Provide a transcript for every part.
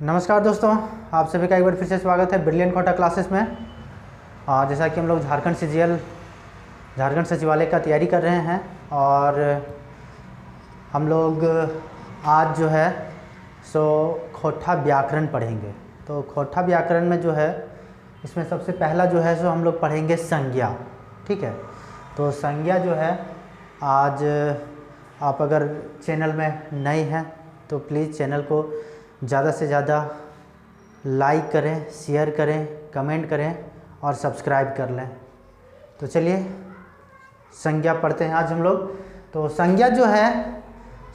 नमस्कार दोस्तों, आप सभी का एक बार फिर से स्वागत है ब्रिलियंट कोटा क्लासेस में। जैसा कि हम लोग झारखंड सचिवालय का तैयारी कर रहे हैं और हम लोग आज जो है सो खोटा व्याकरण पढ़ेंगे। तो खोटा व्याकरण में जो है इसमें सबसे पहला जो है सो हम लोग पढ़ेंगे संज्ञा। ठीक है, तो संज्ञा जो है आज आप अगर चैनल में नए हैं तो प्लीज़ चैनल को ज़्यादा से ज़्यादा लाइक करें, शेयर करें, कमेंट करें और सब्सक्राइब कर लें। तो चलिए संज्ञा पढ़ते हैं आज हम लोग। तो संज्ञा जो है,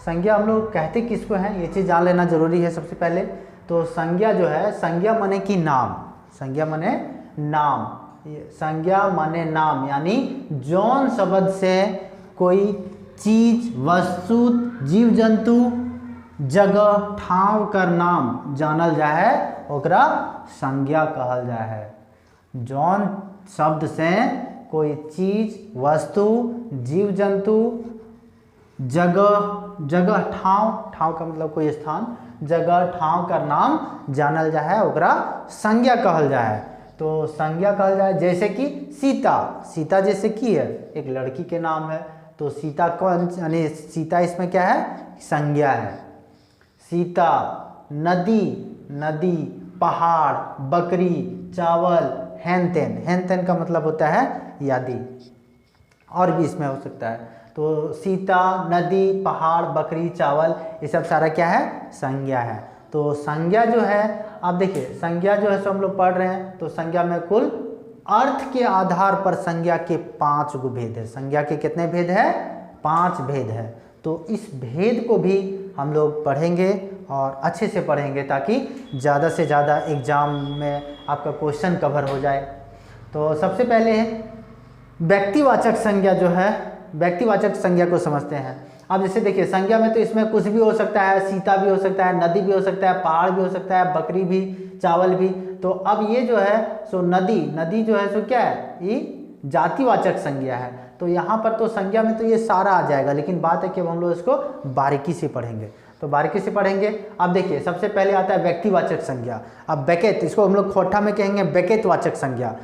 संज्ञा हम लोग कहते किसको हैं ये चीज़ जान लेना ज़रूरी है सबसे पहले। तो संज्ञा जो है, संज्ञा माने कि नाम, संज्ञा माने नाम, संज्ञा माने नाम, यानी जौन शब्द से कोई चीज, वस्तु, जीव जंतु, जगह, ठाव कर नाम जानल जाए ओकरा संज्ञा कहल जाए है। जौन शब्द से कोई चीज, वस्तु, जीव जंतु, जगह ठाव का मतलब कोई स्थान, जगह ठाव का नाम जानल जाए ओकरा संज्ञा कहल जाए। तो संज्ञा कहल जाए जैसे कि सीता जैसे की है, एक लड़की के नाम है तो सीता कौन, यानी सीता इसमें क्या है, संज्ञा है। सीता, नदी, पहाड़, बकरी, चावल, हेन तेन का मतलब होता है यादी, और भी इसमें हो सकता है। तो सीता, नदी, पहाड़, बकरी, चावल, ये सब सारा क्या है, संज्ञा है। तो संज्ञा जो है, आप देखिए संज्ञा जो है सो हम लोग पढ़ रहे हैं तो संज्ञा में कुल अर्थ के आधार पर संज्ञा के 5 गो भेद है। संज्ञा के कितने भेद है, 5 भेद है। तो इस भेद को भी हम लोग पढ़ेंगे और अच्छे से पढ़ेंगे ताकि ज़्यादा से ज़्यादा एग्जाम में आपका क्वेश्चन कवर हो जाए। तो सबसे पहले व्यक्तिवाचक संज्ञा जो है, व्यक्तिवाचक संज्ञा को समझते हैं। अब जैसे देखिए संज्ञा में तो इसमें कुछ भी हो सकता है, सीता भी हो सकता है, नदी भी हो सकता है, पहाड़ भी हो सकता है, बकरी भी, चावल भी। तो अब ये जो है सो नदी जो है सो क्या है, ये जातिवाचक संज्ञा है। तो यहाँ पर तो संज्ञा में तो ये सारा आ जाएगा, लेकिन बात है कि अब हम लोग इसको बारीकी से पढ़ेंगे। तो बारीकी से पढ़ेंगे। अब देखिए सबसे पहले आता है व्यक्तिवाचक संज्ञा। अब बेकेत, इसको हम लोग खोटा में कहेंगे बेकेतवाचक संज्ञा।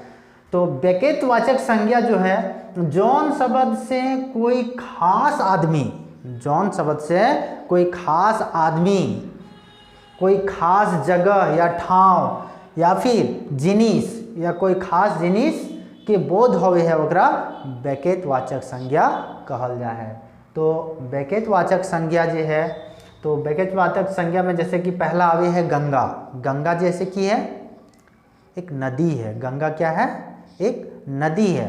तो बेकेतवाचक संज्ञा जो है, जौन शब्द से कोई खास आदमी, जौन शब्द से कोई खास आदमी, कोई खास जगह या ठाव या फिर जिनिस या कोई खास जिनिस के बोध होवे है ओकरा बेकेतवाचक संज्ञा कहल जा है। तो बेकेतवाचक संज्ञा जो है, तो बेकेतवाचक संज्ञा में जैसे कि पहला आवे है गंगा। गंगा जैसे कि है एक नदी है, गंगा क्या है, एक नदी है।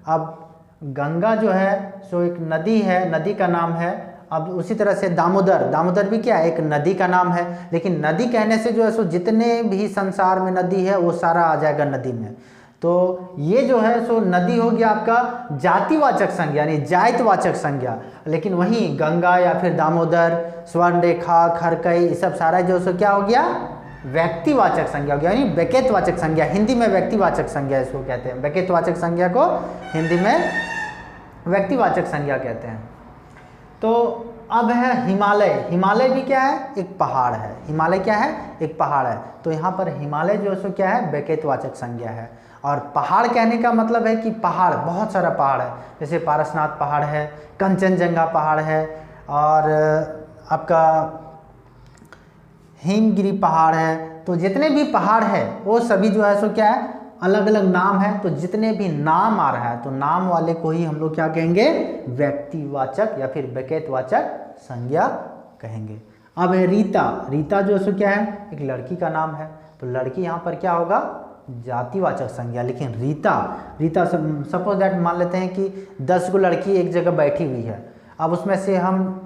अब गंगा जो है सो एक नदी है, नदी का नाम है। अब उसी तरह से दामोदर भी क्या है, एक नदी का नाम है। लेकिन नदी कहने से जो है सो जितने भी संसार में नदी है वो सारा आ जाएगा नदी में। तो ये जो है सो नदी हो गया आपका जातिवाचक संज्ञा, यानी जातिवाचक संज्ञा। लेकिन वहीं गंगा या फिर दामोदर, स्वर्णरेखा, खरकई, ये सब सारा जो सो क्या हो गया, व्यक्तिवाचक संज्ञा हो गया, यानी बेकेतवाचक संज्ञा। हिंदी में व्यक्तिवाचक संज्ञा इसको कहते हैं, बेकेतवाचक संज्ञा को हिंदी में व्यक्तिवाचक संज्ञा कहते हैं। तो अब है हिमालय। हिमालय भी क्या है, एक पहाड़ है। हिमालय क्या है, एक पहाड़ है। तो यहाँ पर हिमालय जो है सो क्या है, बेकेतवाचक संज्ञा है। और पहाड़ कहने का मतलब है कि पहाड़, बहुत सारा पहाड़ है, जैसे पारसनाथ पहाड़ है, कंचनजंगा पहाड़ है, और आपका हिमगिरी पहाड़ है। तो जितने भी पहाड़ है वो सभी जो है सो क्या है, अलग अलग नाम है। तो जितने भी नाम आ रहा है तो नाम वाले को ही हम लोग क्या कहेंगे, व्यक्तिवाचक या फिर बेकेतवाचक संज्ञा कहेंगे। अब है रीता जो है सो क्या है, एक लड़की का नाम है। तो लड़की यहाँ पर क्या होगा, जातिवाचक संज्ञा। लेकिन रीता सपोज दैट मान लेते हैं कि 10 गो लड़की एक जगह बैठी हुई है। अब उसमें से हम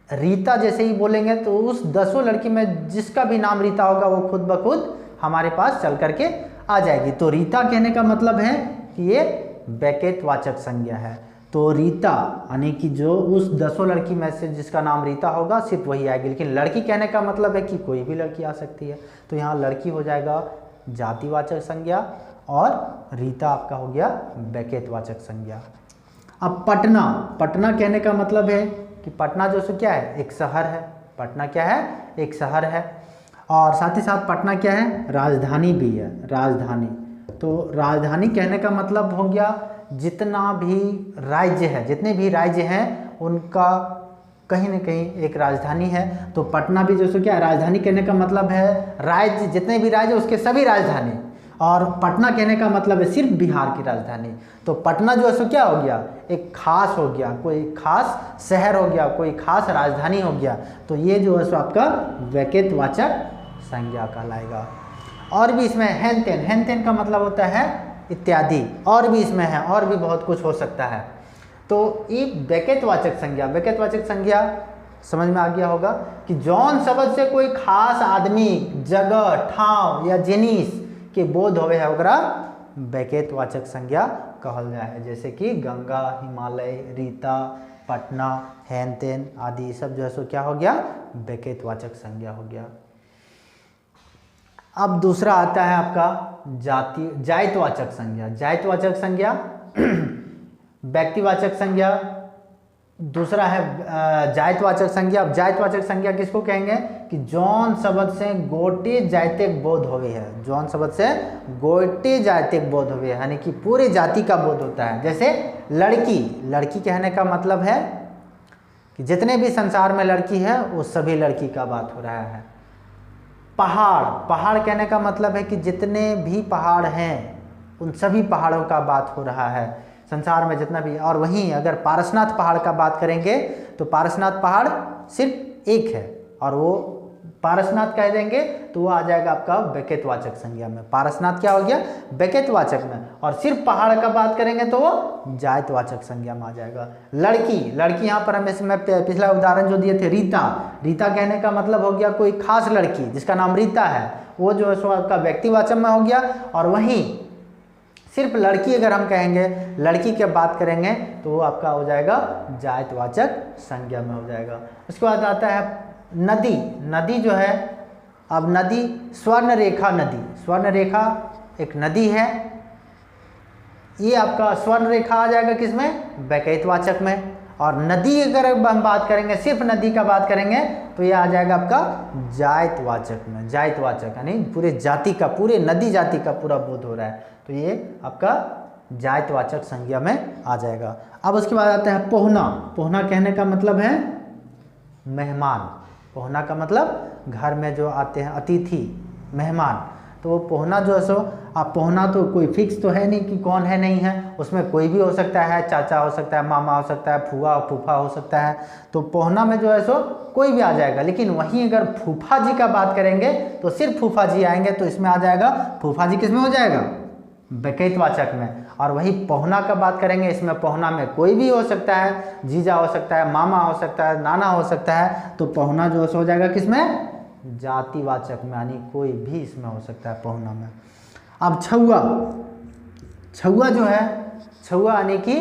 रीता जैसे ही बोलेंगे तो उस 10 लड़की में जिसका भी नाम रीता होगा वो खुद ब खुद हमारे पास चल करके आ जाएगी। तो रीता कहने का मतलब है कि ये बेकेतवाचक संज्ञा है। तो रीता यानी कि जो उस 10 लड़की में से जिसका नाम रीता होगा सिर्फ वही आएगी। लेकिन लड़की कहने का मतलब है कि कोई भी लड़की आ सकती है। तो यहाँ लड़की हो जाएगा जातिवाचक संज्ञा और रीता आपका हो गया बेकेतवाचक संज्ञा। अब पटना कहने का मतलब है कि पटना जो सो क्या है, एक शहर है। पटना क्या है, एक शहर है। और साथ ही साथ पटना क्या है, राजधानी भी है, राजधानी। तो राजधानी कहने का मतलब हो गया जितना भी राज्य है, जितने भी राज्य हैं उनका कहीं ना कहीं एक राजधानी है। तो पटना भी जो सो क्या राजधानी कहने का मतलब है राज्य, जितने भी राज्य उसके सभी राजधानी। और पटना कहने का मतलब है सिर्फ बिहार की राजधानी। तो पटना जो है सो क्या हो गया, एक खास हो गया, कोई खास शहर हो गया, कोई खास राजधानी हो गया। तो ये जो है सो आपका व्यक्तिवाचक संज्ञा कहलाएगा। और भी इसमें हैन तेन, हैन तेन का मतलब होता है इत्यादि, और भी इसमें है, और भी बहुत कुछ हो सकता है। तो ये व्यक्तिवाचक संज्ञा, व्यक्तिवाचक संज्ञा समझ में आ गया होगा कि जौन शब्द से कोई खास आदमी, जगह, ठाव या जिनिस के बोध होवे है ओकरा व्यक्तिवाचक संज्ञा कहल जाए है। जैसे कि गंगा, हिमालय, रीता, पटना, हैन तेन आदि सब जो है सो क्या हो गया, व्यक्तिवाचक संज्ञा हो गया। अब दूसरा आता है आपका जातिवाचक संज्ञा। जातिवाचक संज्ञा व्यक्तिवाचक संज्ञा, दूसरा है जातिवाचक संज्ञा। अब जातिवाचक संज्ञा किसको कहेंगे कि जौन शब्द से गोटे जातिक बोध होवे है, जौन शब्द से गोटे जातिक बोध होवे है, यानी कि पूरे जाति का बोध होता है। जैसे लड़की, लड़की कहने का मतलब है कि जितने भी संसार में लड़की है वो सभी लड़की का बात हो रहा है। पहाड़, पहाड़ कहने का मतलब है कि जितने भी पहाड़ हैं उन सभी पहाड़ों का बात हो रहा है संसार में जितना भी। और वहीं अगर पारसनाथ पहाड़ का बात करेंगे तो पारसनाथ पहाड़ सिर्फ एक है और वो पारसनाथ कह देंगे तो वो आ जाएगा आपका व्यक्तिवाचक संज्ञा में। पारसनाथ क्या हो गया, व्यक्तिवाचक में। और सिर्फ पहाड़ का बात करेंगे तो वो जातिवाचक संज्ञा में आ जाएगा। लड़की, लड़की यहाँ पर मैं पिछला उदाहरण जो दिए थे रीता, रीता कहने का मतलब हो गया कोई खास लड़की जिसका नाम रीता है, वो जो है सो आपका व्यक्तिवाचक में हो गया। और वहीं सिर्फ लड़की अगर हम कहेंगे, लड़की की बात करेंगे तो वो आपका हो जाएगा जातिवाचक संज्ञा में हो जाएगा। उसके बाद आता है नदी। नदी जो है, अब नदी स्वर्ण रेखा नदी, स्वर्ण रेखा एक नदी है, ये आपका स्वर्ण रेखा आ जाएगा किसमें, व्यक्तिवाचक में। और नदी अगर हम बात करेंगे, सिर्फ नदी का बात करेंगे तो ये आ जाएगा आपका जातिवाचक में। जातिवाचक यानी पूरे जाति का, पूरे नदी जाति का पूरा बोध हो रहा है, तो ये आपका जातिवाचक संज्ञा में आ जाएगा। अब उसके बाद आता है पोहना। पोहना कहने का मतलब है मेहमान। पोहना का मतलब घर में जो आते हैं अतिथि, मेहमान। तो वो पोहना जो है सो, आप पोहना तो कोई फिक्स तो है नहीं कि कौन है नहीं है, उसमें कोई भी हो सकता है, चाचा हो सकता है, मामा हो सकता है, फूआ फूफा हो सकता है। तो पोहना में जो है सो कोई भी आ जाएगा। लेकिन वहीं अगर फूफा जी का बात करेंगे तो सिर्फ फूफा जी आएंगे, तो इसमें आ जाएगा फूफा जी किसमें हो जाएगा, व्यक्तिवाचक में। और वही पोहना का बात करेंगे, इसमें पोहना में कोई भी हो सकता है, जीजा हो सकता है, मामा हो सकता है, नाना हो सकता है। तो पोहना जो हो जाएगा किसमें, जातिवाचक में, यानी कोई भी इसमें हो सकता है पोहना में। अब छुआ, छुआ जो है, छुआ यानी कि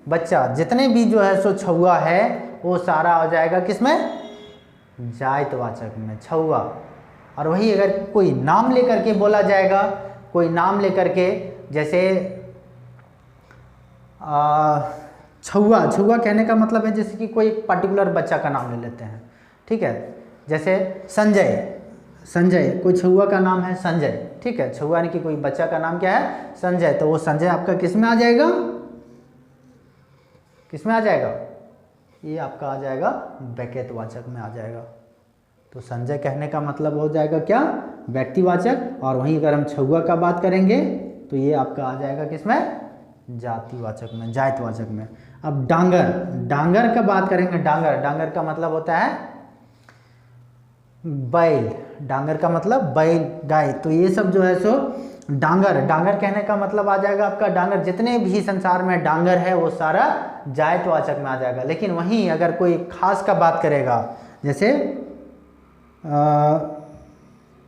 बच्चा, जितने भी जो है सो छुआ है वो सारा हो जाएगा किसमें, जातिवाचक में, छुआ। और वही अगर कोई नाम लेकर के बोला जाएगा, कोई नाम लेकर के, जैसे छुआ, छुआ कहने का मतलब है जैसे कि कोई पर्टिकुलर बच्चा का नाम ले लेते हैं, ठीक है। जैसे संजय, संजय कोई छुआ का नाम है संजय, ठीक है। छुआ यानी कि कोई बच्चा का नाम क्या है, संजय। तो वो संजय आपका किस में आ जाएगा, किस में आ जाएगा, ये आपका आ जाएगा व्यक्तिवाचक में आ जाएगा। तो संजय कहने का मतलब हो जाएगा क्या, व्यक्तिवाचक। और वहीं अगर हम छुआ का बात करेंगे तो ये आपका आ जाएगा किसमें, जातिवाचक में, जातिवाचक में। अब डांगर, डांगर का बात करेंगे, डांगर, डांगर का मतलब होता है बैल, डांगर का मतलब बैल, गाय। तो ये सब जो है सो डांगर, डांगर कहने का मतलब आ जाएगा आपका डांगर, जितने भी संसार में डांगर है वो सारा जातिवाचक में आ जाएगा। लेकिन वहीं अगर कोई खास का बात करेगा, जैसे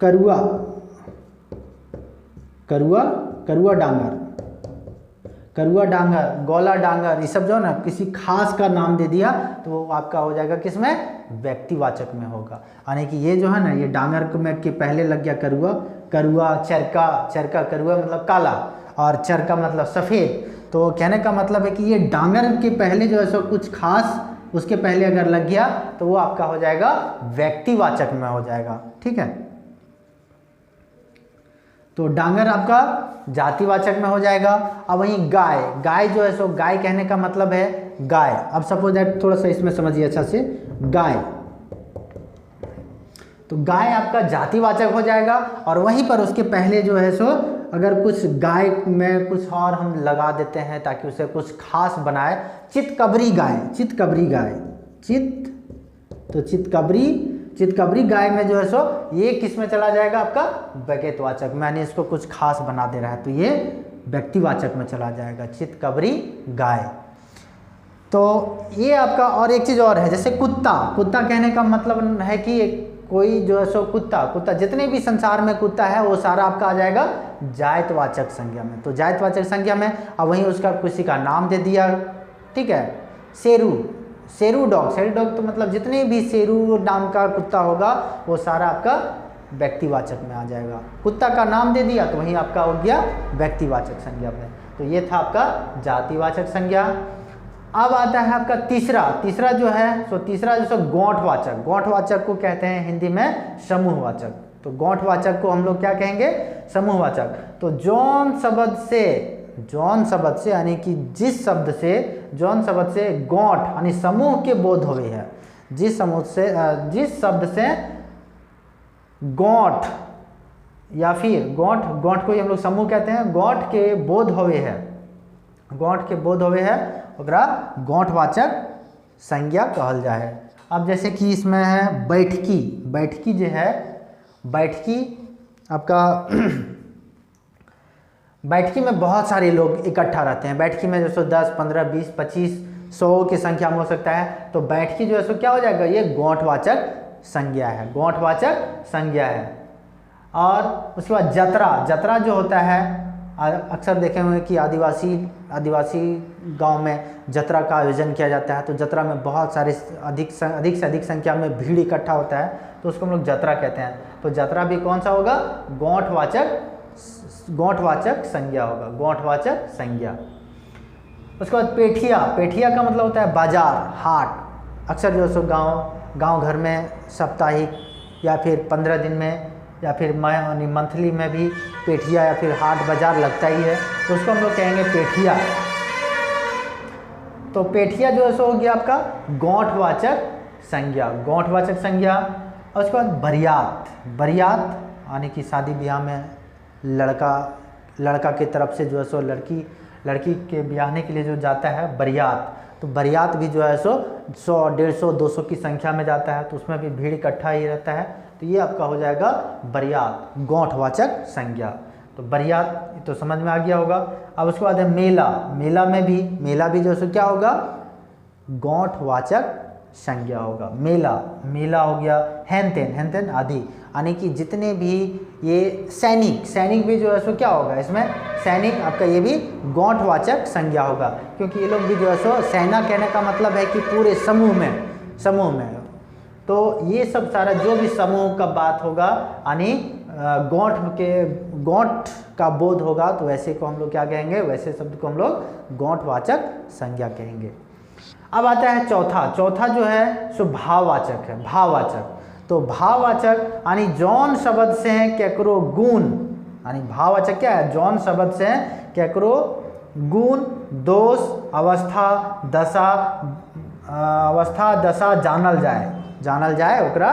करुआ, करुआ, करुआ डांगर, करुआ डांगर, गोला डांगर, ये सब जो है ना किसी खास का नाम दे दिया तो वो आपका हो जाएगा किसमें, व्यक्तिवाचक में होगा। यानी कि ये जो है ना, ये डांगर में के पहले लग गया करुआ, करुआ, चरका, चरका, करुआ मतलब काला और चरका मतलब सफ़ेद। तो कहने का मतलब है कि ये डांगर के पहले जो है सो कुछ खास उसके पहले अगर लग गया तो वो आपका हो जाएगा व्यक्तिवाचक में हो जाएगा, ठीक है। तो डांगर आपका जातिवाचक में हो जाएगा। अब वहीं गाय, गाय जो है सो गाय कहने का मतलब है गाय। अब सपोज दैट थोड़ा सा इसमें समझिए अच्छा से, गाय, तो गाय आपका जातिवाचक हो जाएगा। और वहीं पर उसके पहले जो है सो अगर कुछ गाय में कुछ और हम लगा देते हैं ताकि उसे कुछ खास बनाए, चितकबरी गाय, चितकबरी गाय, तो चितकबरी गाय में जो है सो ये किस में चला जाएगा आपका व्यक्तिवाचक, मैंने इसको कुछ खास बना दे रहा है तो ये व्यक्तिवाचक में चला जाएगा, चितकबरी गाय। तो ये आपका, और एक चीज़ और है जैसे कुत्ता, कुत्ता कहने का मतलब है कि कोई जो है सो कुत्ता जितने भी संसार में कुत्ता है वो सारा आपका आ जाएगा जायतवाचक संज्ञा में। तो जायतवाचक संज्ञा में अब वहीं उसका किसी का नाम दे दिया, ठीक है, शेरू डॉग तो मतलब जितने भी शेरू नाम का कुत्ता होगा वो सारा आपका व्यक्तिवाचक में आ जाएगा। कुत्ता का नाम दे दिया तो वहीं आपका हो गया व्यक्तिवाचक संज्ञा में। तो ये था आपका जातिवाचक संज्ञा। अब आता है आपका तीसरा जो है सो तीसरा जो सो गौठवाचक को कहते हैं हिंदी में समूहवाचक। तो गौठवाचक को हम लोग क्या कहेंगे, समूहवाचक। तो जौन शब्द से यानी कि जिस शब्द से गौठ यानी समूह के बोध हुए है, जिस शब्द से गौठ या फिर गौठ को ही हम लोग समूह कहते हैं, गौठ के बोध होवे है ओकरा गौठवाचक संज्ञा कहल जाए है। अब जैसे कि इसमें है बैठकी जो है, बैठकी आपका बैठकी में बहुत सारे लोग इकट्ठा रहते हैं। बैठकी में जो सो 10, 15, 20, 25, 100 की संख्या में हो सकता है। तो बैठकी जो है सो क्या हो जाएगा, ये गौठवाचक संज्ञा है, गौठवाचक संज्ञा है। और उसके बाद जतरा जो होता है, अक्सर देखे हुए कि आदिवासी गांव में जतरा का आयोजन किया जाता है। तो जतरा में बहुत सारे अधिक से अधिक संख्या में भीड़ इकट्ठा होता है तो उसको हम लोग जतरा कहते हैं। तो जतरा भी कौन सा होगा, गौठवाचक संज्ञा होगा, गौठवाचक संज्ञा। उसके बाद पेठिया का मतलब होता है बाजार, हाट। अक्सर जो सो गांव घर में साप्ताहिक या फिर 15 दिन में या फिर मंथली में भी पेठिया या फिर हाट बाजार लगता ही है, तो उसको हम लोग कहेंगे पेठिया। तो पेठिया जो है सो हो गया आपका गौठवाचक संज्ञा। और उसके बाद बरियात यानी कि शादी ब्याह में लड़का के तरफ से जो है सो लड़की के ब्याहने के लिए जो जाता है बरियात, तो बरियात भी जो है सो 100, 150, 200 की संख्या में जाता है। तो उसमें भी भीड़ इकट्ठा ही रहता है। तो ये आपका हो जाएगा बरियात, गौठवाचक संज्ञा। तो बरियात तो समझ में आ गया होगा। अब उसके बाद है मेला में भी जो है क्या होगा, गौठवाचक संज्ञा होगा। मेला हो गया, हेन आदि, यानी कि जितने भी ये सैनिक भी जो है सो क्या होगा, इसमें सैनिक आपका ये भी गौठवाचक संज्ञा होगा, क्योंकि ये लोग भी जो है सो सेना कहने का मतलब है कि पूरे समूह में। तो ये सब सारा जो भी समूह का बात होगा यानी गौठ का बोध होगा, तो वैसे को हम लोग क्या कहेंगे, वैसे शब्द को हम लोग गौठवाचक संज्ञा कहेंगे। अब आता है चौथा जो है सो भाववाचक है, भाववाचक। तो भाववाचक यानी जौन शब्द से केकरो गुण, यानी भाववाचक क्या है, जौन शब्द से केकरो गुण, दोष, अवस्था, दशा जानल जाए ओकरा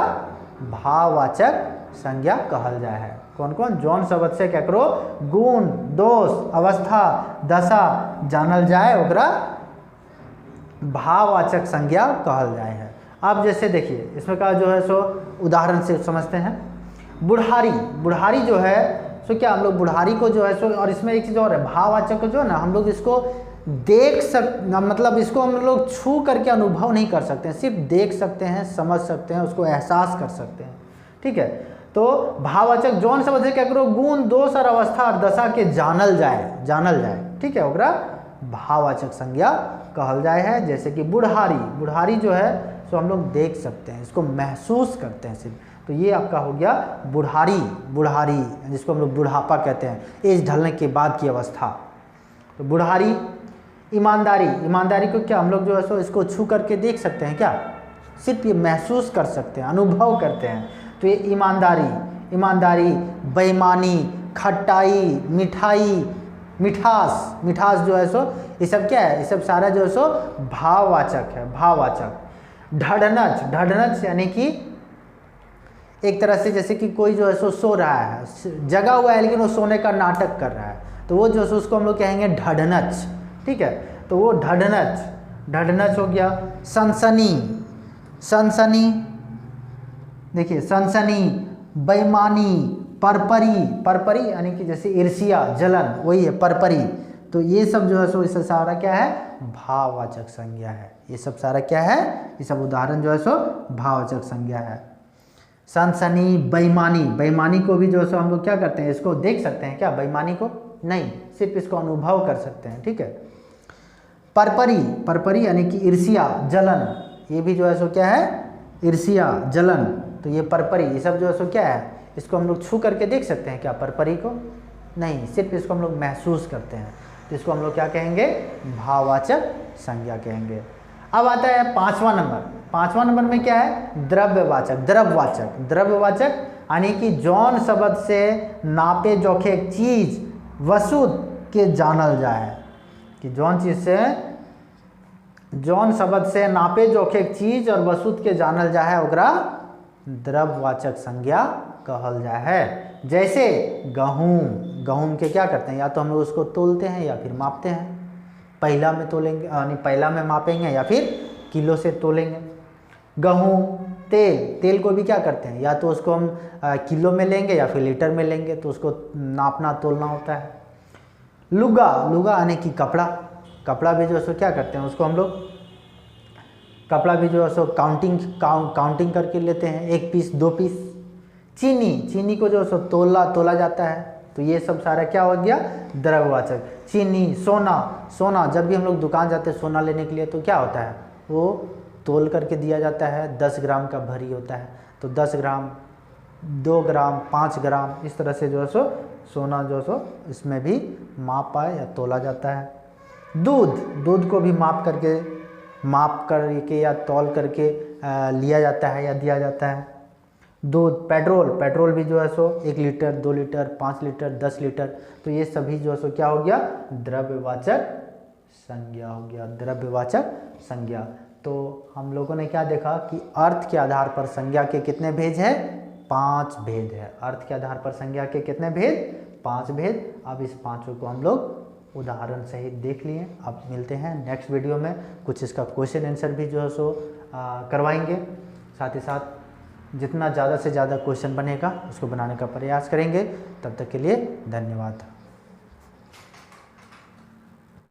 भाववाचक संज्ञा कहल जाए है। कौन जौन शब्द से केकरो गुण, दोष, अवस्था, दशा जानल जाए ओकरा भाववाचक संज्ञा कहल जाए है। अब जैसे देखिए इसमें का जो है सो उदाहरण से समझते हैं। बुढ़ारी जो है सो क्या हम लोग बुढ़ारी को जो है सो, और इसमें एक चीज़ और है, भाववाचक को जो है ना हम लोग इसको मतलब इसको हम लोग छू करके अनुभव नहीं कर सकते हैं, सिर्फ देख सकते हैं, समझ सकते हैं, उसको एहसास कर सकते हैं, ठीक है। तो भाववाचक जौन शब्द से क्या करो गुण, दोष और अवस्था और दशा के जानल जाए, ठीक है, ओकरा भाववाचक संज्ञा कहल जाए है। जैसे कि बुढ़ारी जो है सो हम लोग देख सकते हैं, इसको महसूस करते हैं सिर्फ। तो ये आपका हो गया बुढ़ारी जिसको हम लोग बुढ़ापा कहते हैं, एज ढलने के बाद की अवस्था। तो बुढ़ारी। ईमानदारी को क्या हम लोग जो है सो इसको छू करके देख सकते हैं क्या, सिर्फ ये महसूस कर सकते हैं, अनुभव करते हैं। तो ये ईमानदारी, बेईमानी, खटाई, मिठाई, मिठास, मिठास जो है सो ये सब क्या है, ये सब सारा जो है सो भाववाचक है, भाववाचक। ढढ़नच, ढढ़नच यानी कि एक तरह से जैसे कि कोई जो है सो रहा है, जगा हुआ है लेकिन वो सोने का नाटक कर रहा है, तो वो जो है उसको हम लोग कहेंगे ढढ़नच। ठीक है, तो वो ढढ़नच, ढढ़नच हो गया। सनसनी, सनसनी, देखिए सनसनी, बेईमानी, परपरी, परपरी यानी कि जैसे ईर्ष्या, जलन, वही है परपरी। तो ये सब जो है सो इससे सारा क्या है, भाववाचक संज्ञा है। ये सब सारा क्या है, ये सब उदाहरण जो है सो भाववाचक संज्ञा है। सनसनी, बेईमानी, बेईमानी को भी जो है सो हम लोग क्या करते हैं, इसको देख सकते हैं क्या बेईमानी को, नहीं, सिर्फ इसको अनुभव कर सकते हैं। ठीक है। परपरी, परपरी यानी कि ईर्ष्या, जलन, ये भी जो है सो क्या है, ईर्ष्या, जलन। तो ये परपरी, ये सब जो है सो क्या है, इसको हम लोग छू करके देख सकते हैं क्या परपरी को, नहीं, सिर्फ इसको हम लोग महसूस करते हैं। तो इसको हम लोग क्या कहेंगे, भाववाचक संज्ञा कहेंगे। अब आता है पांचवा नंबर। पांचवा नंबर में क्या है, द्रव्यवाचक, द्रव्यवाचक, द्रव्यवाचक यानी कि जौन शब्द से नापे जोखे चीज वस्तु के जानल जाए, कि जौन चीज से, जौन शब्द से नापे जोखे चीज और वस्तु के जानल जाए ओकरा द्रव्यवाचक संज्ञा कहल जाए है। जैसे गहूम, गहूम के क्या करते हैं, या तो हम लोग उसको तोलते हैं या फिर मापते हैं, पहिला में तोलेंगे यानी पहिला में मापेंगे या फिर किलो से तोलेंगे। गेहूँ, तेल, तेल को भी क्या करते हैं, या तो उसको हम किलो में लेंगे या फिर लीटर में लेंगे, तो उसको नापना तोलना होता है। लुगा, लुगा यानी कि कपड़ा, कपड़ा भी जो है सो क्या करते हैं, उसको हम लोग कपड़ा भी जो है सो काउंटिंग करके लेते हैं, 1 पीस 2 पीस। चीनी, चीनी को जो है सो तोला जाता है। तो ये सब सारा क्या हो गया, द्रव्यवाचक। चीनी, सोना, सोना जब भी हम लोग दुकान जाते हैं सोना लेने के लिए तो क्या होता है, वो तोल करके दिया जाता है, 10 ग्राम का भरी होता है, तो 10 ग्राम, 2 ग्राम, 5 ग्राम, इस तरह से जो है सो सोना जो है सो इसमें भी माप पाए या तोला जाता है। दूध, दूध को भी माप करके या तौल करके लिया जाता है या दिया जाता है। दूध, पेट्रोल, पेट्रोल भी जो है सो 1 लीटर, 2 लीटर, 5 लीटर, 10 लीटर, तो ये सभी जो है सो क्या हो गया, द्रव्यवाचक संज्ञा हो गया, द्रव्यवाचक संज्ञा। तो हम लोगों ने क्या देखा कि अर्थ के आधार पर संज्ञा के कितने भेद हैं, 5 भेद है। अर्थ के आधार पर संज्ञा के कितने भेद, 5 भेद। अब इस 5 को हम लोग उदाहरण सहित देख लिए। अब मिलते हैं नेक्स्ट वीडियो में, कुछ इसका क्वेश्चन आंसर भी जो है सो करवाएंगे, साथ ही साथ जितना ज़्यादा से ज़्यादा क्वेश्चन बनेगा उसको बनाने का प्रयास करेंगे। तब तक के लिए धन्यवाद।